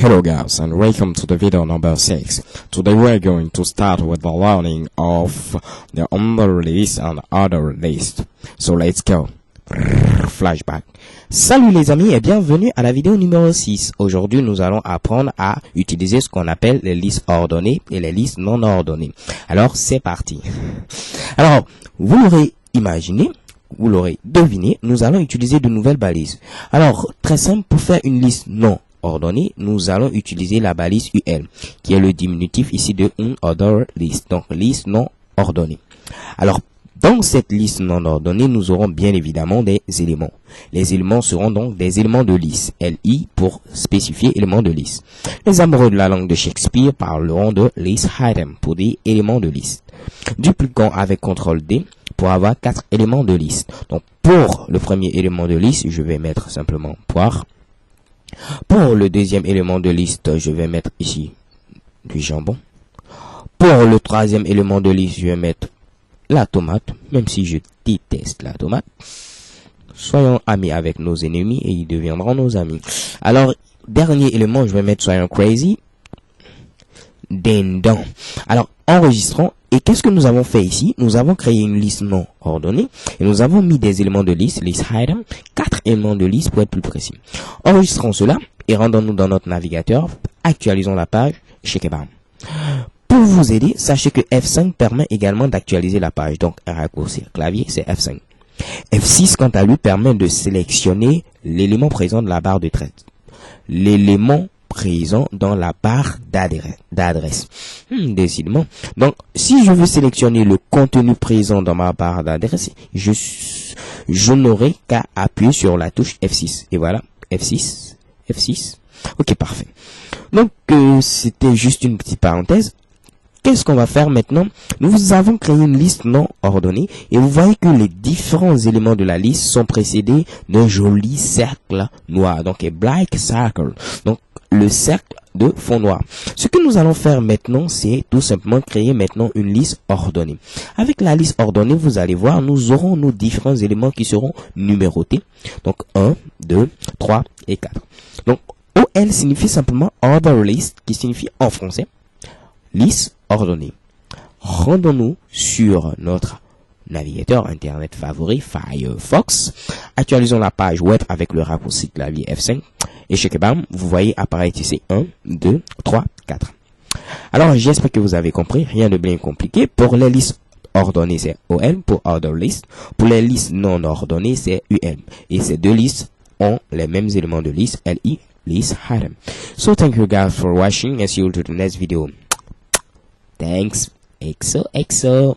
Hello guys and welcome to the video number 6. Today we're going to start with the learning of the under list and other list. So let's go. Flashback. Salut les amis et bienvenue à la vidéo numéro 6. Aujourd'hui nous allons apprendre à utiliser ce qu'on appelle les listes ordonnées et les listes non ordonnées. Alors c'est parti. Alors vous l'aurez imaginé, vous l'aurez deviné, nous allons utiliser de nouvelles balises. Alors très simple, pour faire une liste non ordonnée, nous allons utiliser la balise UL, qui est le diminutif ici de unordered list, donc liste non ordonnée. Alors, dans cette liste non ordonnée, nous aurons bien évidemment des éléments. Les éléments seront donc des éléments de liste, LI pour spécifier éléments de liste. Les amoureux de la langue de Shakespeare parleront de list item pour des éléments de liste. Dupliquons avec CTRL D pour avoir 4 éléments de liste. Donc, pour le premier élément de liste, je vais mettre simplement poire. Pour le deuxième élément de liste, je vais mettre ici du jambon. Pour le troisième élément de liste, je vais mettre la tomate, même si je déteste la tomate. Soyons amis avec nos ennemis et ils deviendront nos amis. Alors, dernier élément, je vais mettre soyons crazy. Dindon. Alors, enregistrons. Et qu'est-ce que nous avons fait ici? Nous avons créé une liste non ordonnée et nous avons mis des éléments de liste, list item, 4 éléments de liste pour être plus précis. Enregistrons cela et rendons-nous dans notre navigateur, actualisons la page, Shakebam. Pour vous aider, sachez que F5 permet également d'actualiser la page, donc un raccourci clavier c'est F5. F6 quant à lui permet de sélectionner l'élément présent de la barre de traite. L'élément présent dans la barre d'adresse. Décidément. Donc, si je veux sélectionner le contenu présent dans ma barre d'adresse, je n'aurai qu'à appuyer sur la touche F6. Et voilà, F6, F6. Ok, parfait. Donc, c'était juste une petite parenthèse. Qu'est-ce qu'on va faire maintenant? Nous avons créé une liste non ordonnée et vous voyez que les différents éléments de la liste sont précédés d'un joli cercle noir. Donc, a black circle. Donc, le cercle de fond noir. Ce que nous allons faire maintenant, c'est tout simplement créer maintenant une liste ordonnée. Avec la liste ordonnée, vous allez voir, nous aurons nos différents éléments qui seront numérotés. Donc, 1, 2, 3 et 4. Donc, OL signifie simplement order list, qui signifie en français liste ordonnée. Rendons-nous sur notre navigateur internet favori, Firefox. Actualisons la page web avec le raccourci clavier F5. Et Shakebam, vous voyez apparaître ici 1, 2, 3, 4. Alors, j'espère que vous avez compris. Rien de bien compliqué. Pour les listes ordonnées, c'est OL pour order list. Pour les listes non ordonnées, c'est UL. Et ces deux listes ont les mêmes éléments de liste, LI, list item. So, thank you guys for watching and see you to the next video. Thanks. XOXO.